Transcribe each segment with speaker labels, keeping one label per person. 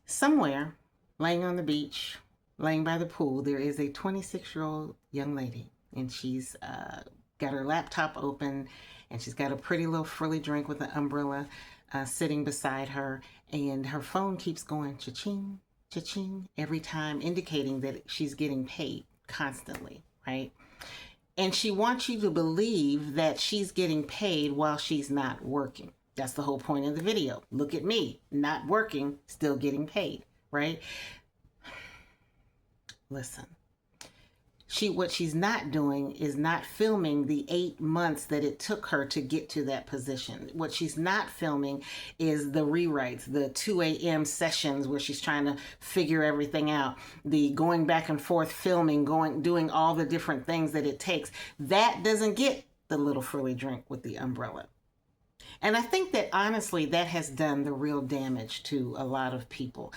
Speaker 1: Somewhere, laying on the beach, laying by the pool, there is a 26-year-old young lady, and she's got her laptop open, and she's got a pretty little frilly drink with an umbrella sitting beside her, and her phone keeps going cha-ching, cha-ching every time, indicating that she's getting paid constantly, right? And she wants you to believe that she's getting paid while she's not working. That's the whole point of the video. Look at me, not working, still getting paid, right? Listen, what she's not doing is not filming the 8 months that it took her to get to that position. What she's not filming is the rewrites, the 2 a.m. sessions where she's trying to figure everything out, the going back and forth filming, doing all the different things that it takes. That doesn't get the little frilly drink with the umbrella. And I think that honestly, that has done the real damage to a lot of people,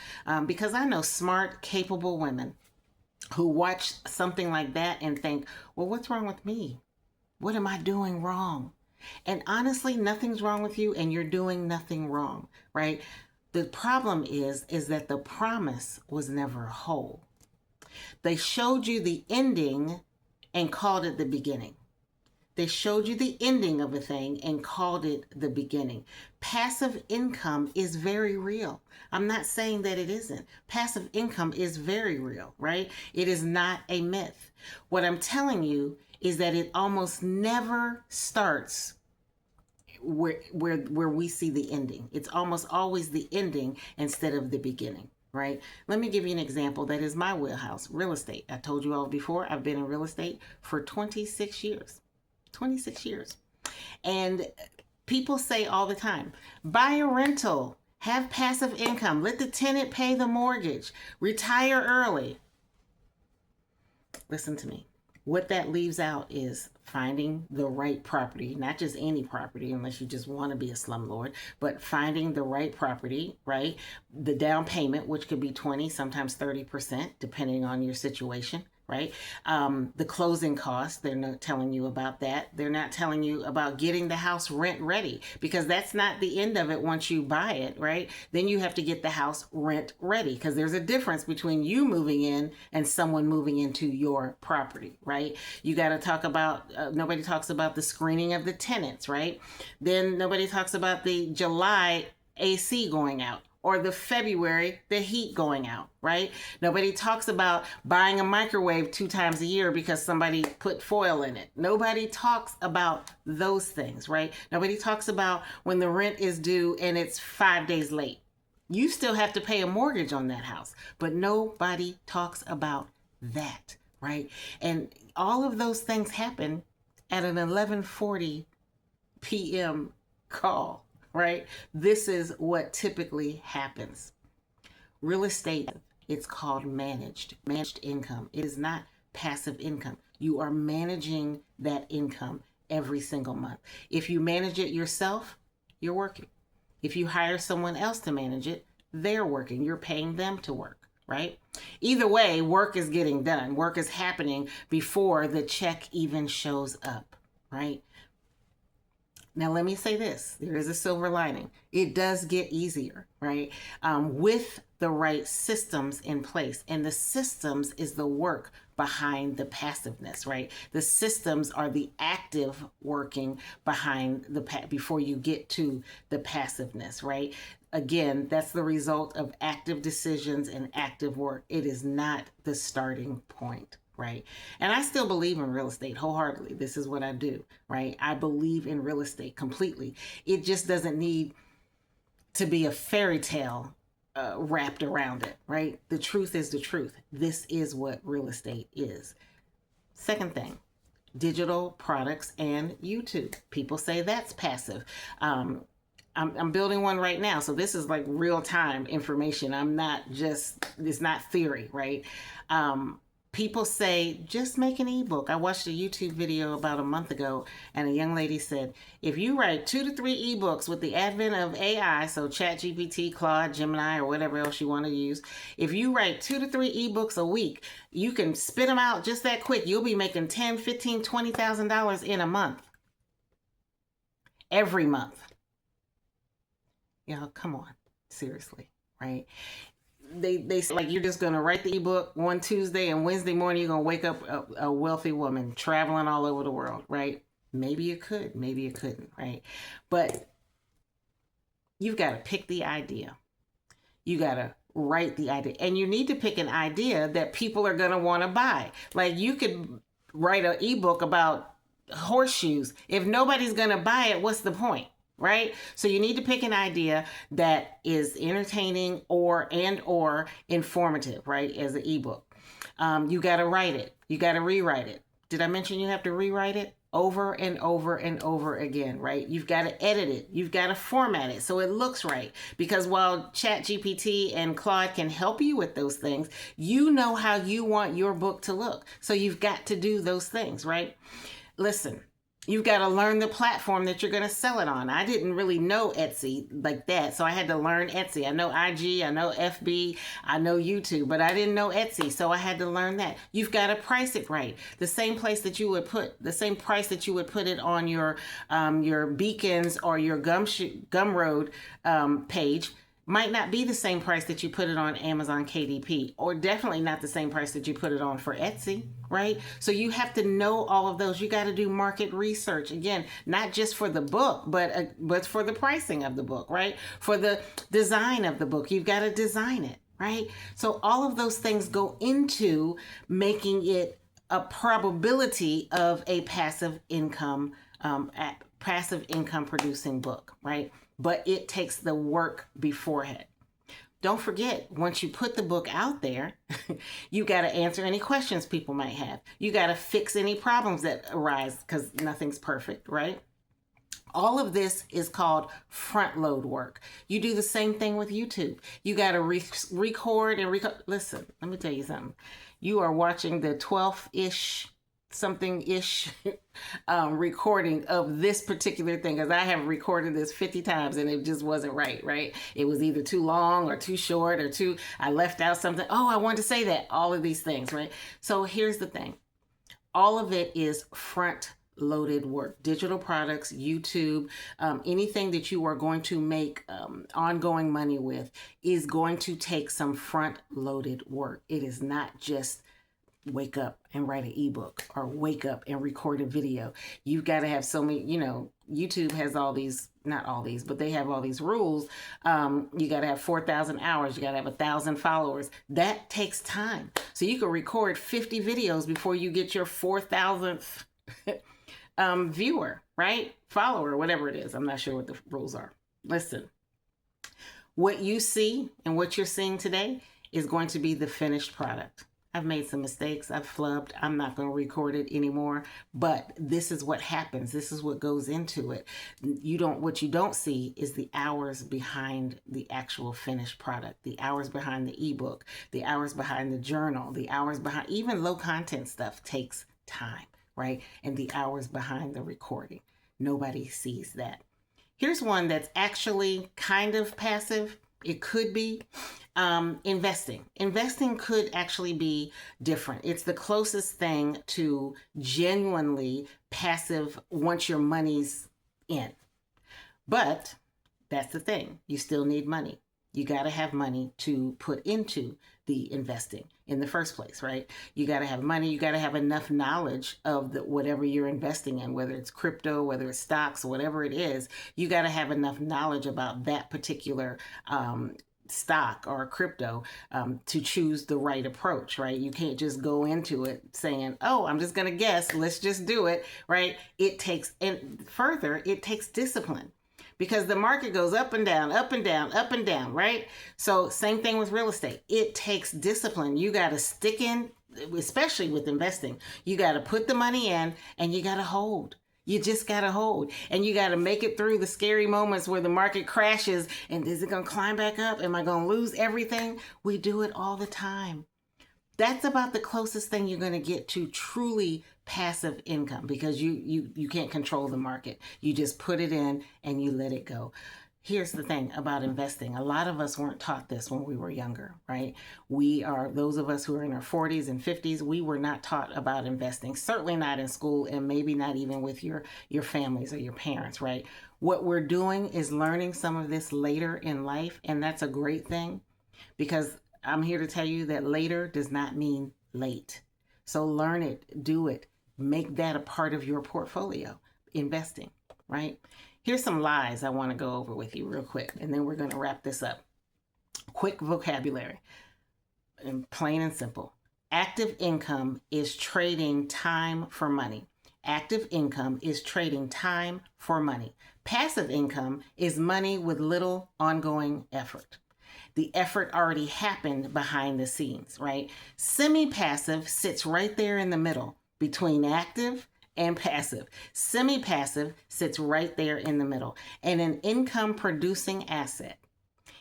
Speaker 1: because I know smart, capable women who watch something like that and think, well, what's wrong with me? What am I doing wrong? And honestly, nothing's wrong with you, and you're doing nothing wrong, right? The problem is that the promise was never whole. They showed you the ending and called it the beginning. They showed you the ending of a thing and called it the beginning. Passive income is very real. I'm not saying that it isn't. Passive income is very real, right? It is not a myth. What I'm telling you is that it almost never starts where we see the ending. It's almost always the ending instead of the beginning, right? Let me give you an example that is my wheelhouse, real estate. I told you all before, I've been in real estate for 26 years. 26 years. And people say all the time, buy a rental, have passive income, let the tenant pay the mortgage, retire early. Listen to me. What that leaves out is finding the right property, not just any property, unless you just want to be a slumlord, but finding the right property, right? The down payment, which could be 20, sometimes 30%, depending on your situation, right? The closing costs, they're not telling you about that. They're not telling you about getting the house rent ready, because that's not the end of it once you buy it, right? Then you have to get the house rent ready, because there's a difference between you moving in and someone moving into your property, right? You got to talk about, nobody talks about the screening of the tenants, right? Then nobody talks about the July AC going out, or the February, the heat going out, right? Nobody talks about buying a microwave 2 times a year because somebody put foil in it. Nobody talks about those things, right? Nobody talks about when the rent is due and it's 5 days late. You still have to pay a mortgage on that house, but nobody talks about that, right? And all of those things happen at an 11:40 p.m. call, right? This is what typically happens. Real estate, it's called managed income. It is not passive income. You are managing that income every single month. If you manage it yourself, you're working. If you hire someone else to manage it, they're working. You're paying them to work, right? Either way, work is getting done. Work is happening before the check even shows up, right? Now, let me say this. There is a silver lining. It does get easier, right? With the right systems in place. And the systems is the work behind the passiveness, right? The systems are the active working behind before you get to the passiveness, right? Again, that's the result of active decisions and active work. It is not the starting point, right? And I still believe in real estate wholeheartedly. This is what I do, right? I believe in real estate completely. It just doesn't need to be a fairy tale wrapped around it, right? The truth is the truth. This is what real estate is. Second thing, digital products and YouTube. People say that's passive. I'm building one right now. So this is like real time information. It's not theory, right? People say, just make an ebook. I watched a YouTube video about a month ago, and a young lady said, if you write 2 to 3 ebooks with the advent of AI, so ChatGPT, Claude, Gemini, or whatever else you want to use, if you write 2 to 3 ebooks a week, you can spit them out just that quick. You'll be making $10,000, $15,000, $20,000 in a month. Every month. Come on, seriously, right? they say, like, you're just going to write the ebook one Tuesday and Wednesday morning you're going to wake up a wealthy woman traveling all over the world, right? Maybe you could, maybe you couldn't, right? But you've got to pick the idea. You got to write the idea. And you need to pick an idea that people are going to want to buy. Like, you could write an ebook about horseshoes. If nobody's going to buy it, what's the point? Right? So you need to pick an idea that is entertaining or informative, right? As an ebook. You got to write it. You got to rewrite it. Did I mention you have to rewrite it? Over and over and over again, right? You've got to edit it. You've got to format it so it looks right. Because while ChatGPT and Claude can help you with those things, you know how you want your book to look. So you've got to do those things, right? Listen, you've got to learn the platform that you're going to sell it on. I didn't really know Etsy like that, so I had to learn Etsy. I know IG, I know FB, I know YouTube, but I didn't know Etsy, so I had to learn that. You've got to price it right. The same price that you would put it on your Beacons or your Gumroad page might not be the same price that you put it on Amazon KDP, or definitely not the same price that you put it on for Etsy, right? So you have to know all of those. You got to do market research. Again, not just for the book, but for the pricing of the book, right? For the design of the book, you've got to design it, right? So all of those things go into making it a probability of a passive income producing book, right? But it takes the work beforehand. Don't forget, once you put the book out there, you got to answer any questions people might have. You got to fix any problems that arise, because nothing's perfect, right? All of this is called front load work. You do the same thing with YouTube. You got to record. Listen, let me tell you something. You are watching the 12th-ish recording of this particular thing, because I have recorded this 50 times and it just wasn't right? It was either too long or too short or I left out something. Oh, I wanted to say that. All of these things, right? So here's the thing. All of it is front loaded work. Digital products, YouTube, anything that you are going to make ongoing money with is going to take some front loaded work. It is not just wake up and write an ebook or wake up and record a video. You've got to have so many, YouTube has all these, not all these, but they have all these rules. You got to have 4,000 hours. You got to have 1,000 followers. That takes time. So you can record 50 videos before you get your 4,000th viewer, right? Follower, whatever it is. I'm not sure what the rules are. Listen, what you see and what you're seeing today is going to be the finished product. I've made some mistakes. I've flubbed. I'm not going to record it anymore. But this is what happens. This is what goes into it. What you don't see is the hours behind the actual finished product, the hours behind the ebook, the hours behind the journal, the hours behind even low content stuff takes time, right? And the hours behind the recording. Nobody sees that. Here's one that's actually kind of passive. It could be investing. Investing could actually be different. It's the closest thing to genuinely passive once your money's in. But that's the thing. You still need money. You got to have money to put into the investing in the first place, right? You got to have money. You got to have enough knowledge of whatever you're investing in, whether it's crypto, whether it's stocks, whatever it is. You got to have enough knowledge about that particular stock or crypto to choose the right approach, right? You can't just go into it saying, oh, I'm just going to guess. Let's just do it, right? It takes discipline. Because the market goes up and down, up and down, up and down, right? So same thing with real estate. It takes discipline. You got to stick in, especially with investing. You got to put the money in and you got to hold. You just got to hold. And you got to make it through the scary moments where the market crashes. And is it going to climb back up? Am I going to lose everything? We do it all the time. That's about the closest thing you're going to get to truly passive income, because you can't control the market. You just put it in and you let it go. Here's the thing about investing. A lot of us weren't taught this when we were younger, right? Those of us who are in our 40s and 50s, we were not taught about investing, certainly not in school, and maybe not even with your families or your parents, right? What we're doing is learning some of this later in life, and that's a great thing, because I'm here to tell you that later does not mean late. So learn it, do it, make that a part of your portfolio, investing, right? Here's some lies I want to go over with you real quick, and then we're going to wrap this up. Quick vocabulary, and plain and simple. Active income is trading time for money. Active income is trading time for money. Passive income is money with little ongoing effort. The effort already happened behind the scenes, right? Semi-passive sits right there in the middle between active and passive. Semi-passive sits right there in the middle. And an income producing asset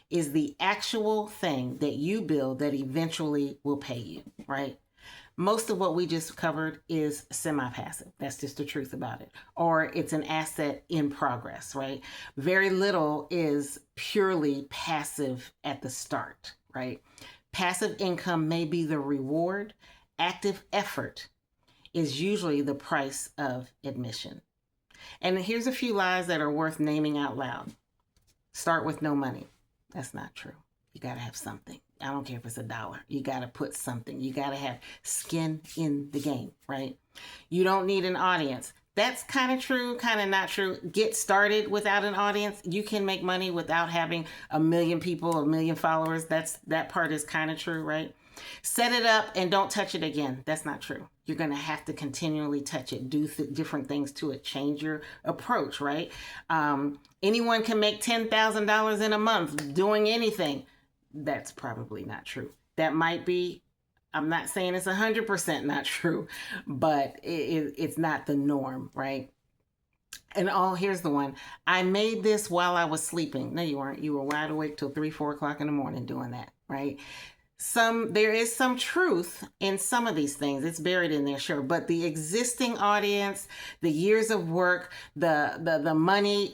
Speaker 1: is the actual thing that you build that eventually will pay you, right? Most of what we just covered is semi-passive. That's just the truth about it. Or it's an asset in progress, right? Very little is purely passive at the start, right? Passive income may be the reward. Active effort is usually the price of admission. And here's a few lies that are worth naming out loud. Start with no money. That's not true. You got to have something. I don't care if it's $1. You got to put something. You got to have skin in the game, right? You don't need an audience. That's kind of true, kind of not true. Get started without an audience. You can make money without having 1 million people, 1 million followers. That part is kind of true, right? Set it up and don't touch it again. That's not true. You're going to have to continually touch it, do different things to it, change your approach, right? Anyone can make $10,000 in a month doing anything. That's probably not true. That might be, I'm not saying it's 100% not true, but it's not the norm, right? And here's the one. I made this while I was sleeping. No, you weren't. You were wide awake till 3, 4 o'clock in the morning doing that, right? There is some truth in some of these things. It's buried in there, sure. But the existing audience, the years of work, the money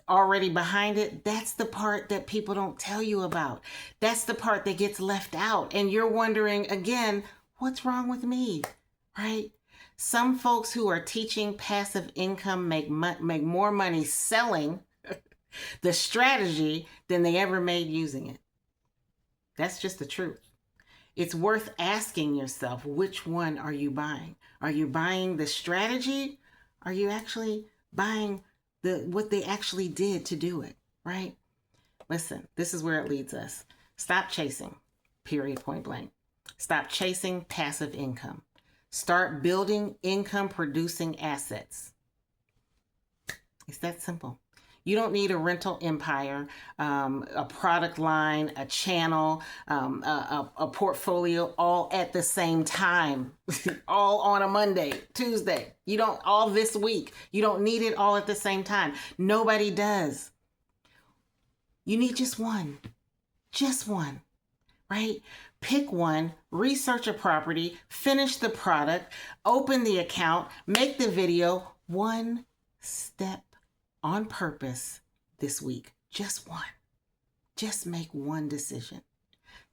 Speaker 1: already behind it, that's the part that people don't tell you about. That's the part that gets left out. And you're wondering, again, what's wrong with me, right? Some folks who are teaching passive income make more money selling the strategy than they ever made using it. That's just the truth. It's worth asking yourself, which one are you buying? Are you buying the strategy? Are you actually buying what they actually did to do it, right? Listen, this is where it leads us. Stop chasing, period, point blank. Stop chasing passive income. Start building income producing assets. It's that simple. You don't need a rental empire, a product line, a channel, a portfolio all at the same time, all on a Monday, Tuesday. You don't, all this week. You don't need it all at the same time. Nobody does. You need just one, right? Pick one, research a property, finish the product, open the account, make the video, one step on purpose this week. Just one. Just make one decision.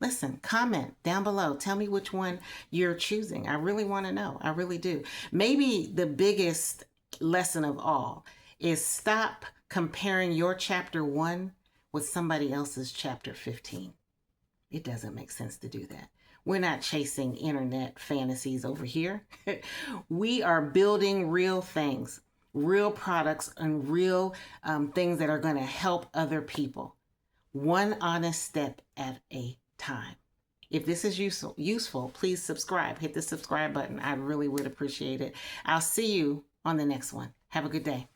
Speaker 1: Listen, comment down below. Tell me which one you're choosing. I really want to know. I really do. Maybe the biggest lesson of all is stop comparing your chapter 1 with somebody else's chapter 15. It doesn't make sense to do that. We're not chasing internet fantasies over here. We are building real things, real products, and real things that are going to help other people. One honest step at a time. If this is useful, please subscribe. Hit the subscribe button. I really would appreciate it. I'll see you on the next one. Have a good day.